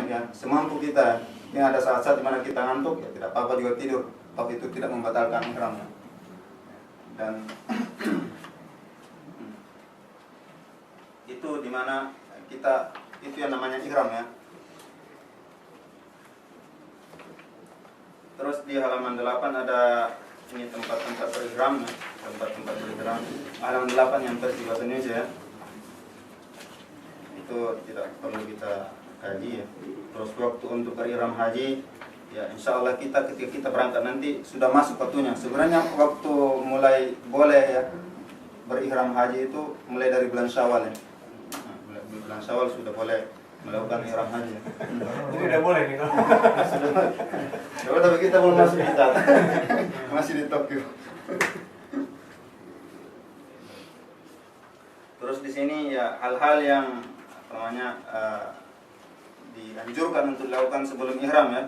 ya, semampu kita. Yang ada saat-saat dimana kita ngantuk, ya tidak apa-apa juga tidur. Tapi itu tidak membatalkan ihramnya. Dan itu dimana kita, itu yang namanya ihram ya. Terus di halaman 8 ada ini tempat-tempat berihram ya. Tempat-tempat berihram. Halaman 8 yang versi bahasa Indonesia ya. Itu tidak perlu kita kaji ya. Terus waktu untuk berihram haji ya, insya Allah kita ketika kita berangkat nanti sudah masuk waktunya. Sebenarnya waktu mulai boleh ya berihram haji itu mulai dari bulan Syawal ya. Nah, bulan Syawal sudah boleh melakukan ihram haji. Jadi udah boleh nih kalau. Coba tapi kita belum masuk kita. Masih di Tokyo. Terus di sini ya hal-hal yang apa namanya dianjurkan untuk dilakukan sebelum ihram ya.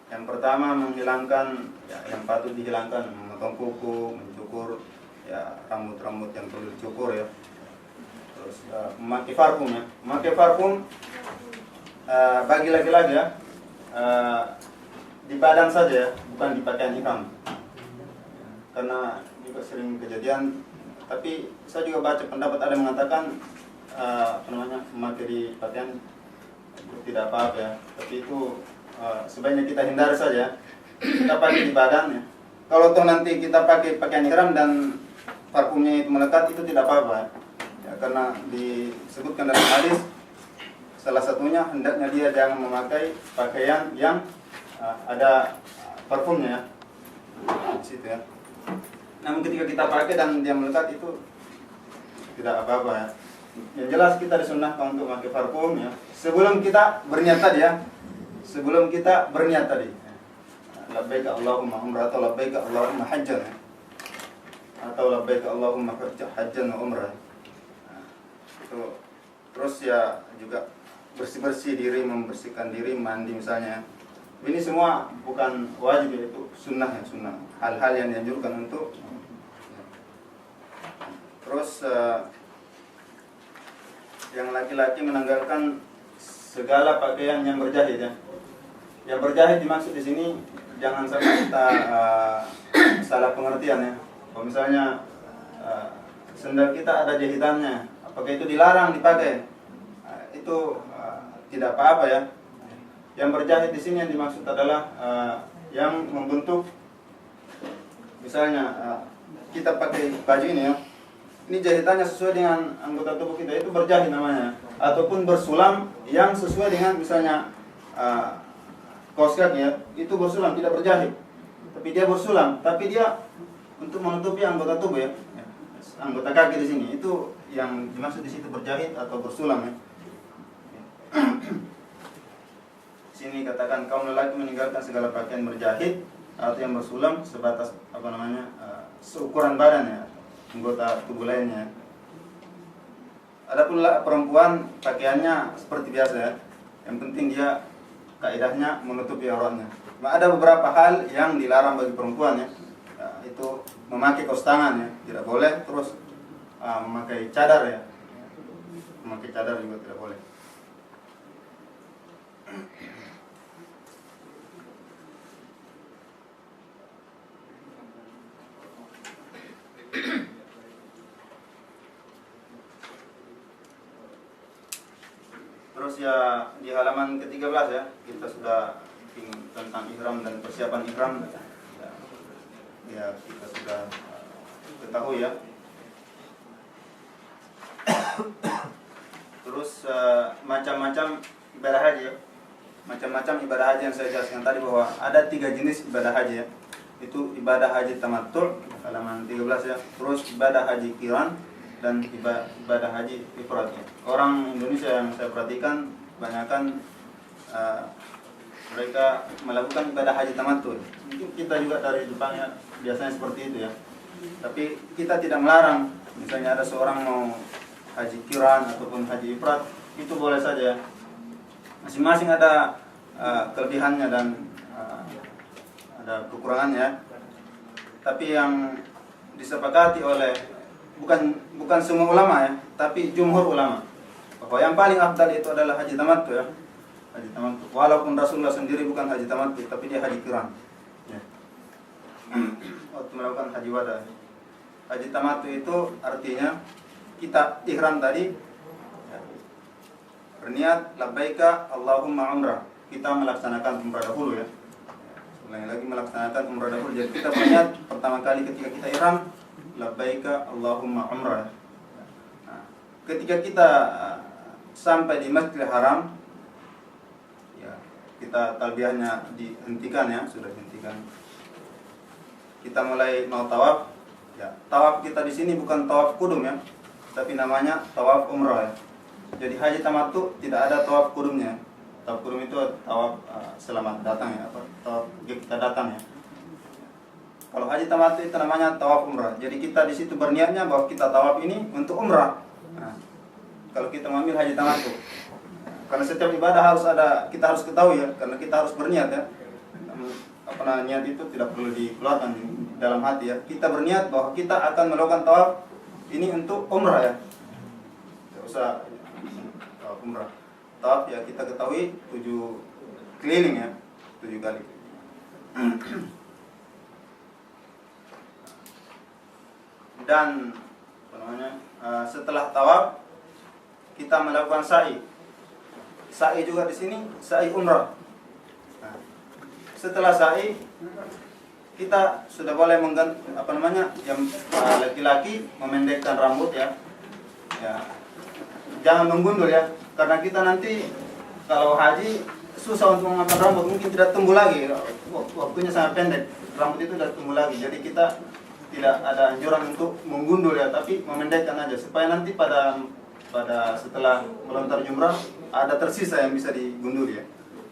Yang pertama menghilangkan ya, yang patut dihilangkan, memotong kuku, mencukur ya rambut-rambut yang perlu dicukur ya. Terus memakai parfum ya. Memakai parfum bagi laki-laki ya di badan saja ya, bukan di pakaian ihram. Karena juga sering kejadian, tapi saya juga baca pendapat ada yang mengatakan apa namanya memakai di pakaian itu tidak apa-apa ya. Tapi itu sebaiknya kita hindari saja. Kita pakai di badan ya. Kalau toh nanti kita pakai pakaian ihram dan parfumnya itu melekat, itu tidak apa-apa ya, karena disebutkan dalam hadis salah satunya hendaknya dia jangan memakai pakaian yang ada parfumnya ya. Di situ ya. Namun ketika kita pakai dan dia melekat itu tidak apa-apa ya. Yang jelas kita disunnahkan untuk memakai parfum ya. Sebelum kita berniat tadi ya. Sebelum kita berniat tadi. Labbaik Allahumma umrah atau labbaik Allahumma hajjan ya. Atau labbaik Allahumma hajjan wa umrah. Itu terus ya juga bersih-bersih diri, membersihkan diri, mandi misalnya. Ini semua bukan wajib ya, itu sunnah ya, sunnah. Hal-hal yang dianjurkan untuk. Terus yang laki-laki menanggalkan segala pakaian yang berjahit ya. Yang berjahit dimaksud di sini jangan sampai kita salah pengertian ya. Kalau misalnya sendal kita ada jahitannya, apakah itu dilarang dipakai? Itu tidak apa-apa ya. Yang berjahit di sini yang dimaksud adalah yang membentuk, misalnya kita pakai baju ini ya. Ini jahitannya sesuai dengan anggota tubuh kita, itu berjahit namanya. Ataupun bersulam yang sesuai dengan misalnya kaos kaki ya, itu bersulam tidak berjahit. Tapi dia bersulam, tapi dia untuk menutupi anggota tubuh ya. Anggota kaki di sini itu yang dimaksud di situ berjahit atau bersulam ya. Sini katakan kaum lelaki meninggalkan segala pakaian berjahit atau yang bersulam sebatas apa namanya seukuran badan ya, anggota tubuh lainnya. Adapun perempuan pakaiannya seperti biasa ya. Yang penting dia kaidahnya menutupi auratnya. Ada beberapa hal yang dilarang bagi perempuan ya. Itu memakai kaos tangan ya, tidak boleh. Terus memakai cadar ya. Memakai cadar juga tidak boleh. Terus ya di halaman ke-13 ya, kita sudah tentang ihram dan persiapan ihram ya kita sudah ketahui ya. Terus macam-macam ibadah haji ya. Macam-macam ibadah haji yang saya jelaskan tadi bahwa ada 3 jenis ibadah haji ya. Itu ibadah haji tamattu' halaman 13 ya. Terus ibadah haji qiran dan ibadah haji ifrad ya. Orang Indonesia yang saya perhatikan kebanyakan mereka melakukan ibadah haji tamattu'. Mungkin kita juga dari Jepang ya biasanya seperti itu ya. Tapi kita tidak melarang. Misalnya ada seorang mau haji qiran ataupun haji ifrad, itu boleh saja. Masing-masing ada kelebihannya dan ada kekurangannya. Tapi yang disepakati oleh bukan semua ulama ya, tapi jumhur ulama bahwa yang paling afdal itu adalah haji tamattu ya. Haji tamattu. Walaupun Rasulullah sendiri bukan haji tamattu, tapi dia haji qiran. Ya. Waktu melakukan haji wada. Haji tamattu itu artinya kita ihram tadi, ya, berniat labbaika Allahumma umrah. Kita melaksanakan umrah dahulu ya. Ulangi lagi, melaksanakan umrah dahulu. Jadi kita berniat pertama kali ketika kita ihram labbaika Allahumma umrah. Nah, ketika kita sampai di Masjidil Haram, ya, kita talbiyahnya dihentikan ya, sudah dihentikan. Kita mulai mau tawaf. Ya, tawaf kita di sini bukan tawaf kudum ya, tapi namanya tawaf umrah ya. Jadi haji tamattu tidak ada tawaf kudumnya. Tawaf kudum itu tawaf selamat datang ya, apa? Tawaf kita datang ya. Kalau haji tamattu itu namanya tawaf umrah. Jadi kita di situ berniatnya bahwa kita tawaf ini untuk umrah. Nah, kalau kita mengambil haji tamattu, karena setiap ibadah kita harus ketahui ya, karena kita harus berniat ya. Niat itu tidak perlu dikeluarkan di dalam hati ya. Kita berniat bahwa kita akan melakukan tawaf ini untuk umrah ya. Tidak usah tawaf umrah. Tawaf ya kita ketahui 7 keliling ya, 7 kali. Dan setelah tawaf kita melakukan sa'i. Sa'i juga di sini sa'i umrah. Nah, setelah sa'i kita sudah boleh yang laki-laki memendekkan rambut ya. Ya. Jangan menggundul ya, karena kita nanti kalau haji susah untuk mengatur rambut, mungkin tidak tumbuh lagi. Waktunya sangat pendek, rambut itu tidak tumbuh lagi. Jadi kita tidak ada anjuran untuk menggundul ya, tapi memendekkan aja supaya nanti pada setelah melontar jumrah ada tersisa yang bisa digundul ya.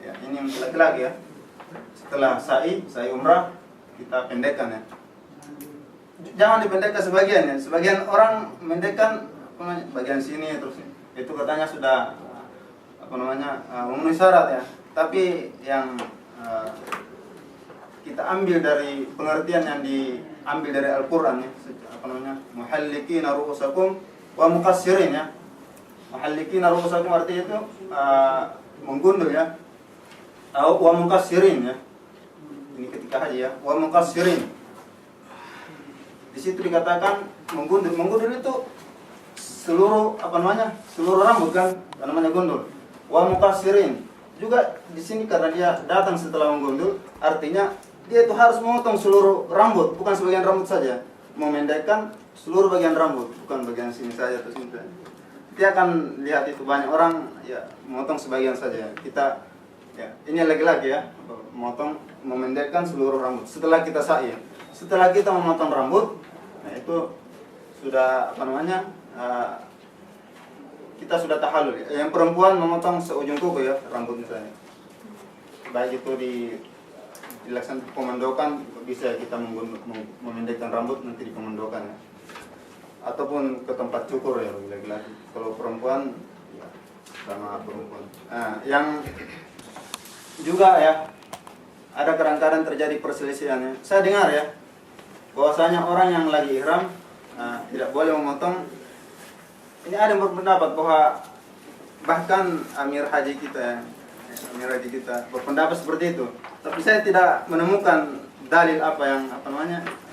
Ya, ini untuk laki-laki ya. Setelah sa'i umrah kita pendekkan ya. Jangan dipendekkan sebagian ya. Sebagian orang mendekkan bagian sini terus itu katanya sudah memenuhi syarat ya. Tapi yang kita ambil dari pengertian yang diambil dari Al-Qur'an ya, muhallikina ru'usakum wa muqassirin ya. Muhallikina ru'usakum artinya itu menggundul ya. Wa muqassirin ya. Ini ketika haji ya, wa muqassirin. Di situ dikatakan menggundul. Menggundul itu seluruh seluruh rambut kan, namanya gundul. Wa muqassirin. Juga di sini karena dia datang setelah menggundul, artinya dia itu harus memotong seluruh rambut, bukan sebagian rambut saja. Memendekkan seluruh bagian rambut, bukan bagian sini saja atau sini saja. Kita akan lihat itu banyak orang ya memotong sebagian saja. Kita ya, ini lagi-lagi ya, memendekkan seluruh rambut. Setelah kita sa'i, setelah kita memotong rambut, nah itu sudah kita sudah tahallul. Yang perempuan memotong seujung kuku ya, rambut misalnya. Baik itu dilaksanakan pemondokan, bisa kita memendekkan rambut nanti di pemondokan ya. Ataupun ke tempat cukur ya lagi-lagi. Kalau perempuan ya, sama perempuan. Nah, yang juga ya ada kadang-kadang terjadi perselisihannya. Saya dengar ya bahwasanya orang yang lagi ihram tidak boleh memotong. Ini ada yang berpendapat bahwa bahkan Amir Haji kita berpendapat seperti itu. Tapi saya tidak menemukan dalil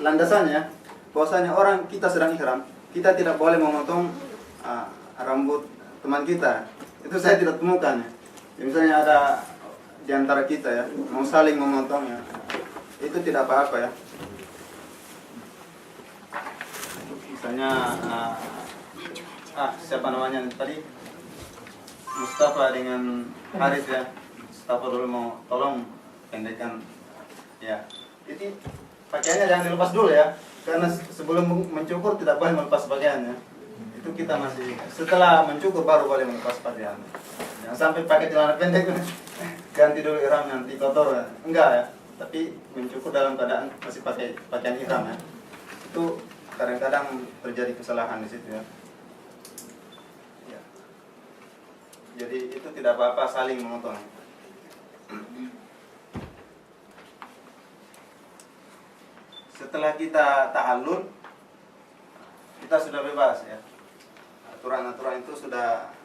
landasannya bahwasanya orang kita sedang ihram, kita tidak boleh memotong rambut teman kita. Itu saya tidak temukan ya. Misalnya ada di antara kita ya mau saling memotong ya, itu tidak apa-apa ya. Misalnya siapa namanya tadi, Mustafa dengan Haris ya. Mustafa dulu mau tolong pendekkan ya. Jadi pakaiannya jangan dilepas dulu ya, karena sebelum mencukur tidak boleh melepas pakaiannya. Itu kita masih setelah mencukur baru boleh melepas pakaian. Jangan sampai pakai celana pendek ganti dulu ihram nanti kotor ya. Enggak ya, tapi mencukur dalam keadaan masih pakai pakaian ihram ya. Itu kadang-kadang terjadi kesalahan di situ ya. Jadi itu tidak apa-apa saling memotong. Setelah kita tahallul, kita sudah bebas ya. Aturan-aturan itu sudah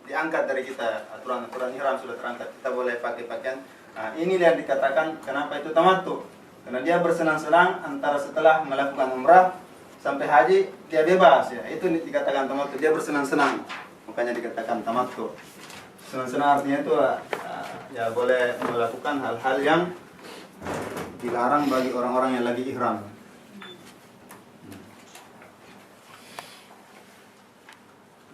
diangkat dari kita, aturan-aturan ihram sudah terangkat, kita boleh pakai pakaian. Nah, ini yang dikatakan kenapa itu tamattu. Karena dia bersenang-senang antara setelah melakukan umrah sampai haji dia bebas ya. Itu dikatakan tamattu, dia bersenang-senang. Makanya dikatakan tamattu. Senang-senang artinya itu ya boleh melakukan hal-hal yang dilarang bagi orang-orang yang lagi ihram.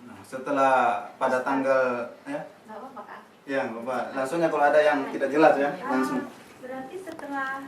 Nah, setelah pada tanggal ya, Nggak apa-apa, Kak. ya Bapak, langsungnya kalau ada yang tidak jelas ya, langsung. Berarti setelah